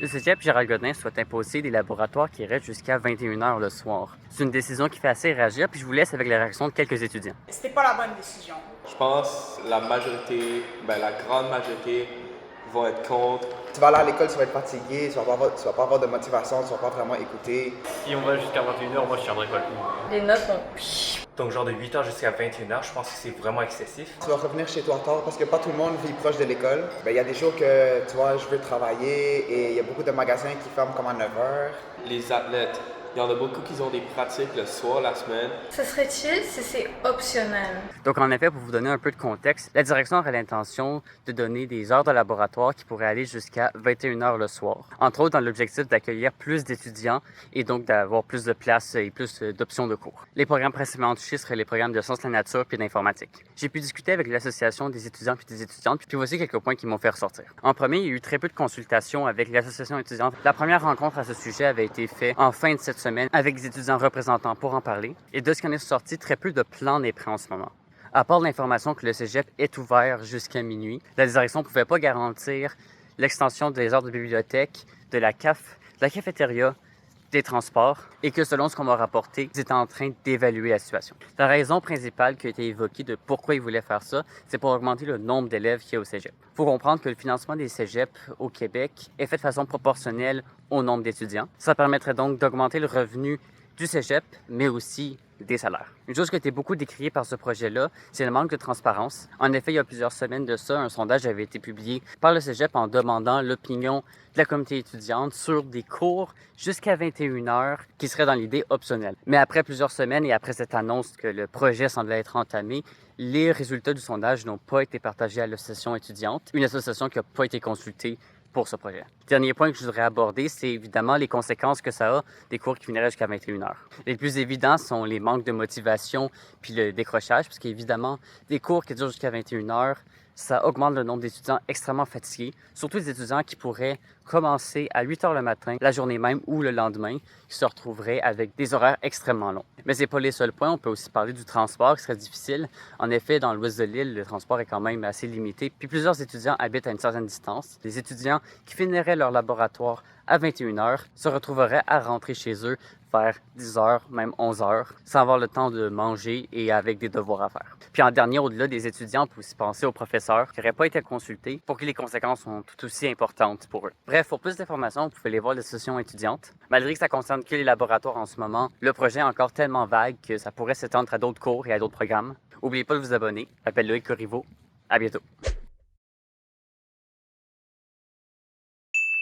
Le cégep Gérald-Godin souhaite imposer des laboratoires qui restent jusqu'à 21h le soir. C'est une décision qui fait assez réagir, puis je vous laisse avec la réaction de quelques étudiants. C'était pas la bonne décision. Je pense la majorité, la grande majorité vont être contre. Tu vas aller à l'école, tu vas être fatigué, tu vas pas avoir de motivation, tu vas pas vraiment écouter. Si on va jusqu'à 21h, moi je tiendrai pas le coup. Les notes vont... Donc genre de 8h jusqu'à 21h, je pense que c'est vraiment excessif. Tu vas revenir chez toi tard parce que pas tout le monde vit proche de l'école. Il y a des jours que, tu vois, je veux travailler et il y a beaucoup de magasins qui ferment comme à 9h. Les athlètes, il y en a beaucoup qui ont des pratiques le soir, la semaine. Ce serait chill si c'est optionnel. Donc en effet, pour vous donner un peu de contexte, la direction aurait l'intention de donner des heures de laboratoire qui pourraient aller jusqu'à 21h le soir. Entre autres dans l'objectif d'accueillir plus d'étudiants et donc d'avoir plus de places et plus d'options de cours. Les programmes principalement touchés seraient les programmes de sciences de la nature puis d'informatique. J'ai pu discuter avec l'association des étudiants puis des étudiantes, puis voici quelques points qui m'ont fait ressortir. En premier, il y a eu très peu de consultations avec l'association étudiante. La première rencontre à ce sujet avait été faite en fin de cette semaine avec des étudiants représentants pour en parler. Et de ce qu'on est sorti, très peu de plans n'est prêt en ce moment. À part l'information que le cégep est ouvert jusqu'à minuit, la direction ne pouvait pas garantir l'extension des heures de bibliothèque, de la cafétéria, des transports, et que selon ce qu'on m'a rapporté, ils étaient en train d'évaluer la situation. La raison principale qui a été évoquée de pourquoi ils voulaient faire ça, c'est pour augmenter le nombre d'élèves qu'il y a au cégep. Il faut comprendre que le financement des cégeps au Québec est fait de façon proportionnelle au nombre d'étudiants. Ça permettrait donc d'augmenter le revenu du cégep, mais aussi des salaires. Une chose qui a été beaucoup décriée par ce projet-là, c'est le manque de transparence. En effet, il y a plusieurs semaines de ça, un sondage avait été publié par le cégep en demandant l'opinion de la communauté étudiante sur des cours jusqu'à 21h qui seraient dans l'idée optionnels. Mais après plusieurs semaines et après cette annonce que le projet semblait être entamé, les résultats du sondage n'ont pas été partagés à l'association étudiante, une association qui n'a pas été consultée pour ce projet. Dernier point que je voudrais aborder, c'est évidemment les conséquences que ça a des cours qui finiraient jusqu'à 21h. Les plus évidents sont les manques de motivation puis le décrochage, parce qu'évidemment, des cours qui durent jusqu'à 21h, ça augmente le nombre d'étudiants extrêmement fatigués, surtout les étudiants qui pourraient commencer à 8h le matin, la journée même ou le lendemain, qui se retrouveraient avec des horaires extrêmement longs. Mais c'est pas les seuls points, on peut aussi parler du transport qui serait difficile. En effet, dans l'ouest de l'île, le transport est quand même assez limité, puis plusieurs étudiants habitent à une certaine distance. Les étudiants qui finiraient leur laboratoire à 21h se retrouveraient à rentrer chez eux vers 10h, même 11h, sans avoir le temps de manger et avec des devoirs à faire. Puis en dernier, au-delà des étudiants, on peut aussi penser aux professeurs qui n'auraient pas été consultés pour que les conséquences sont tout aussi importantes pour eux. Bref, pour plus d'informations, vous pouvez aller voir l'association étudiante. Malgré que ça concerne que les laboratoires en ce moment, le projet est encore tellement vague que ça pourrait s'étendre à d'autres cours et à d'autres programmes. N'oubliez pas de vous abonner. Je m'appelle Loïc Corriveau. À bientôt.